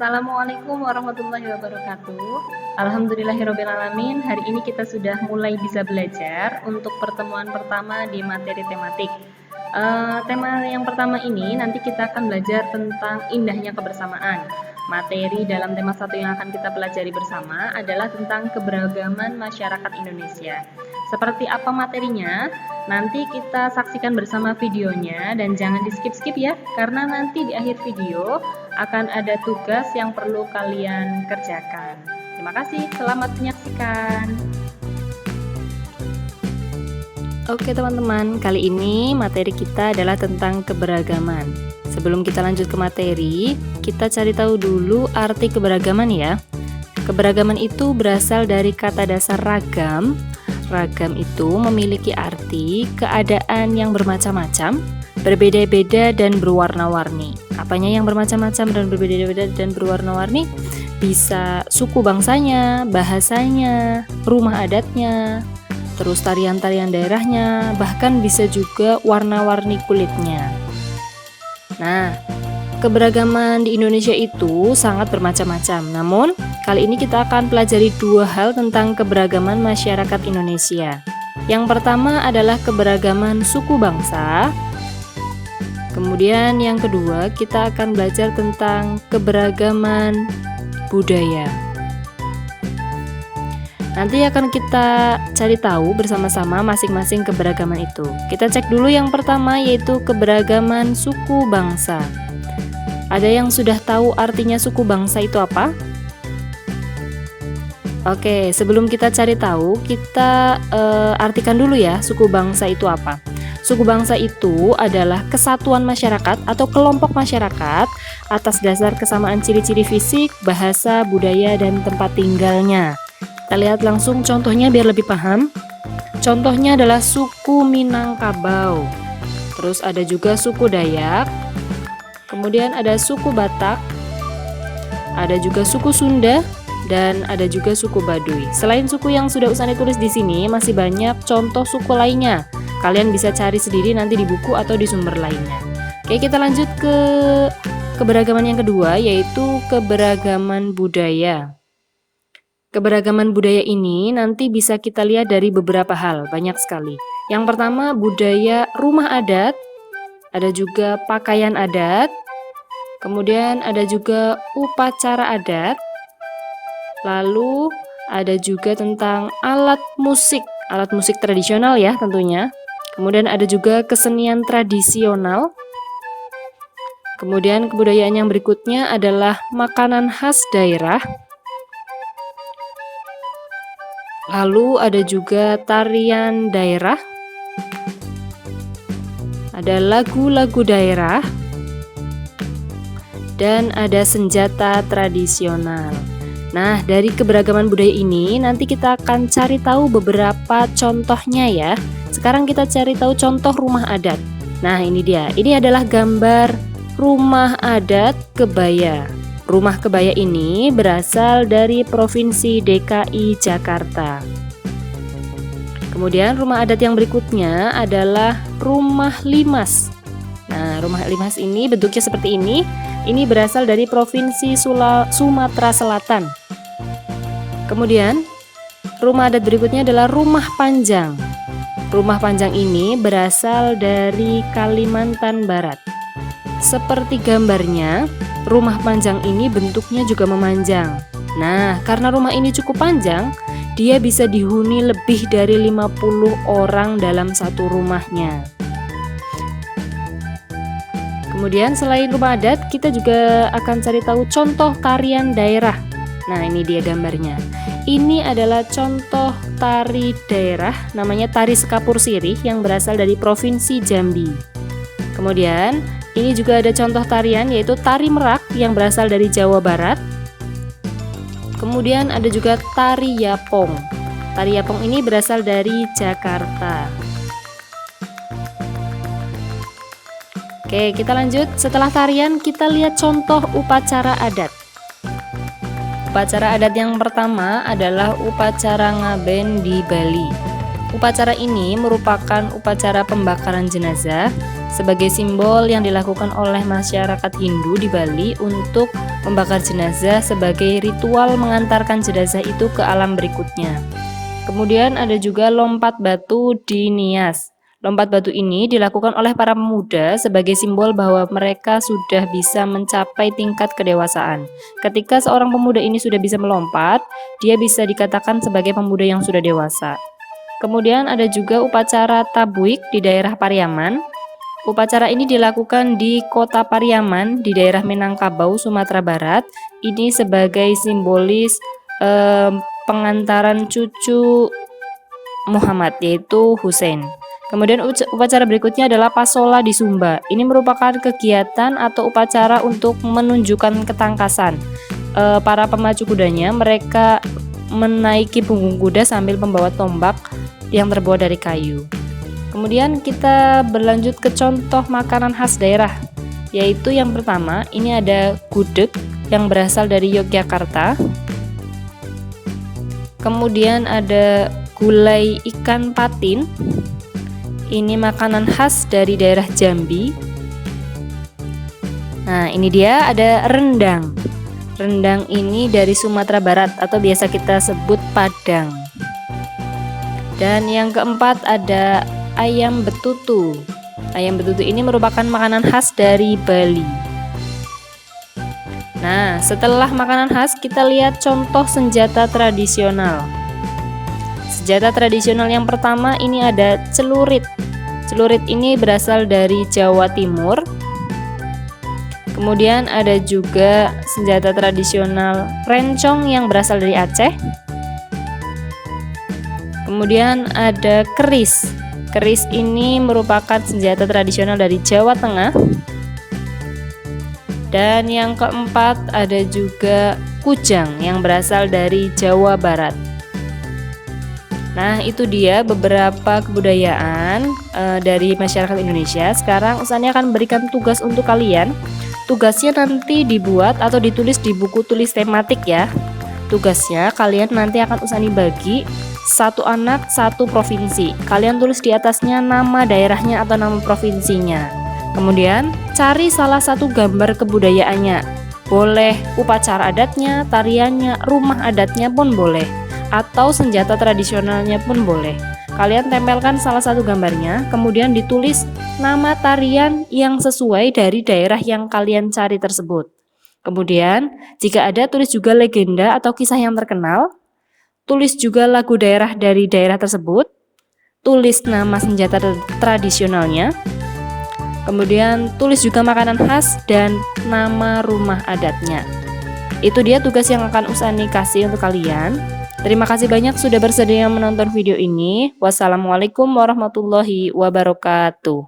Assalamualaikum warahmatullahi wabarakatuh. Alhamdulillahirrabbilalamin. Hari ini kita sudah mulai bisa belajar untuk pertemuan pertama di materi tematik. Tema yang pertama ini nanti kita akan belajar tentang indahnya kebersamaan. Materi dalam tema 1 yang akan kita pelajari bersama adalah tentang keberagaman masyarakat Indonesia. Seperti apa materinya? Nanti kita saksikan bersama videonya dan jangan di skip-skip ya, karena nanti di akhir video akan ada tugas yang perlu kalian kerjakan. Terima kasih, selamat menyaksikan. Oke teman-teman, kali ini materi kita adalah tentang keberagaman. Sebelum kita lanjut ke materi, kita cari tahu dulu arti keberagaman ya. Keberagaman itu berasal dari kata dasar ragam. Ragam itu memiliki arti keadaan yang bermacam-macam, berbeda-beda dan berwarna-warni. Apanya yang bermacam-macam dan berbeda-beda dan berwarna-warni? Bisa suku bangsanya, bahasanya, rumah adatnya, terus tarian-tarian daerahnya, bahkan bisa juga warna-warni kulitnya. Nah, keberagaman di Indonesia itu sangat bermacam-macam. Namun, kali ini kita akan pelajari 2 hal tentang keberagaman masyarakat Indonesia. Yang pertama adalah keberagaman suku bangsa. Kemudian yang kedua, kita akan belajar tentang keberagaman budaya. Nanti akan kita cari tahu bersama-sama masing-masing keberagaman itu. Kita cek dulu yang pertama, yaitu keberagaman suku bangsa. Ada yang sudah tahu artinya suku bangsa itu apa? Oke, sebelum kita cari tahu, kita artikan dulu ya suku bangsa itu apa. Suku bangsa itu adalah kesatuan masyarakat atau kelompok masyarakat atas dasar kesamaan ciri-ciri fisik, bahasa, budaya, dan tempat tinggalnya. Kita lihat langsung contohnya biar lebih paham. Contohnya adalah suku Minangkabau. Terus ada juga suku Dayak. Kemudian ada suku Batak. Ada juga suku Sunda. Dan ada juga suku Baduy. Selain suku yang sudah Usani tulis di sini, masih banyak contoh suku lainnya. Kalian bisa cari sendiri nanti di buku atau di sumber lainnya. Oke, kita lanjut ke keberagaman yang kedua, yaitu keberagaman budaya. Keberagaman budaya ini nanti bisa kita lihat dari beberapa hal, banyak sekali. Yang pertama, budaya rumah adat, ada juga pakaian adat, kemudian ada juga upacara adat, lalu ada juga tentang alat musik tradisional ya tentunya. Kemudian ada juga kesenian tradisional. Kemudian kebudayaan yang berikutnya adalah makanan khas daerah. Lalu ada juga tarian daerah. Ada lagu-lagu daerah. Dan ada senjata tradisional. Nah, dari keberagaman budaya ini nanti kita akan cari tahu beberapa contohnya ya. Sekarang kita cari tahu contoh rumah adat. Nah, ini dia. Ini adalah gambar rumah adat kebaya. Rumah kebaya ini berasal dari Provinsi DKI Jakarta. Kemudian rumah adat yang berikutnya adalah rumah limas. Nah, rumah limas ini bentuknya seperti ini. Ini berasal dari Provinsi Sumatera Selatan. Kemudian, rumah adat berikutnya adalah rumah panjang. Rumah panjang ini berasal dari Kalimantan Barat. Seperti gambarnya, rumah panjang ini bentuknya juga memanjang. Nah, karena rumah ini cukup panjang, dia bisa dihuni lebih dari 50 orang dalam satu rumahnya. Kemudian selain rumah adat, kita juga akan cari tahu contoh tarian daerah. Nah, ini dia gambarnya. Ini adalah contoh tari daerah, namanya tari Sekapur Sirih yang berasal dari Provinsi Jambi. Kemudian, ini juga ada contoh tarian yaitu tari merak yang berasal dari Jawa Barat. Kemudian ada juga tari yapong. Tari yapong ini berasal dari Jakarta. Oke, kita lanjut. Setelah tarian, kita lihat contoh upacara adat. Upacara adat yang pertama adalah upacara ngaben di Bali. Upacara ini merupakan upacara pembakaran jenazah sebagai simbol yang dilakukan oleh masyarakat Hindu di Bali untuk membakar jenazah sebagai ritual mengantarkan jenazah itu ke alam berikutnya. Kemudian ada juga lompat batu di Nias. Lompat batu ini dilakukan oleh para pemuda sebagai simbol bahwa mereka sudah bisa mencapai tingkat kedewasaan. Ketika seorang pemuda ini sudah bisa melompat, dia bisa dikatakan sebagai pemuda yang sudah dewasa. Kemudian ada juga upacara Tabuik di daerah Pariaman. Upacara ini dilakukan di kota Pariaman di daerah Minangkabau, Sumatera Barat. Ini sebagai simbolis pengantaran cucu Muhammad, yaitu Hussein. Kemudian upacara berikutnya adalah Pasola di Sumba. Ini merupakan kegiatan atau upacara untuk menunjukkan ketangkasan. Para pemacu kudanya, mereka menaiki punggung kuda sambil membawa tombak yang terbuat dari kayu. Kemudian kita berlanjut ke contoh makanan khas daerah, yaitu yang pertama, ini ada gudeg yang berasal dari Yogyakarta. Kemudian ada gulai ikan patin. Ini makanan khas dari daerah Jambi. Nah, ini dia ada rendang. Rendang ini dari Sumatera Barat atau biasa kita sebut Padang. Dan yang keempat ada ayam betutu. Ayam betutu ini merupakan makanan khas dari Bali. Nah, setelah makanan khas, kita lihat contoh senjata tradisional. Senjata tradisional yang pertama ini ada celurit. Celurit ini berasal dari Jawa Timur. Kemudian ada juga senjata tradisional rencong yang berasal dari Aceh. Kemudian ada keris. Keris ini merupakan senjata tradisional dari Jawa Tengah. Dan yang keempat ada juga kujang yang berasal dari Jawa Barat. Nah, itu dia beberapa kebudayaan dari masyarakat Indonesia. Sekarang Usani akan berikan tugas untuk kalian. Tugasnya nanti dibuat atau ditulis di buku tulis tematik ya. Tugasnya kalian nanti akan Usani bagi satu anak satu provinsi. Kalian tulis di atasnya nama daerahnya atau nama provinsinya. Kemudian cari salah satu gambar kebudayaannya. Boleh upacara adatnya, tariannya, rumah adatnya pun boleh, atau senjata tradisionalnya pun boleh. Kalian tempelkan salah satu gambarnya, kemudian ditulis nama tarian yang sesuai dari daerah yang kalian cari tersebut. Kemudian, jika ada, tulis juga legenda atau kisah yang terkenal. Tulis juga lagu daerah dari daerah tersebut. Tulis nama senjata tradisionalnya. Kemudian, tulis juga makanan khas dan nama rumah adatnya. Itu dia tugas yang akan Usani kasih untuk kalian. Terima kasih banyak sudah bersedia menonton video ini. Wassalamualaikum warahmatullahi wabarakatuh.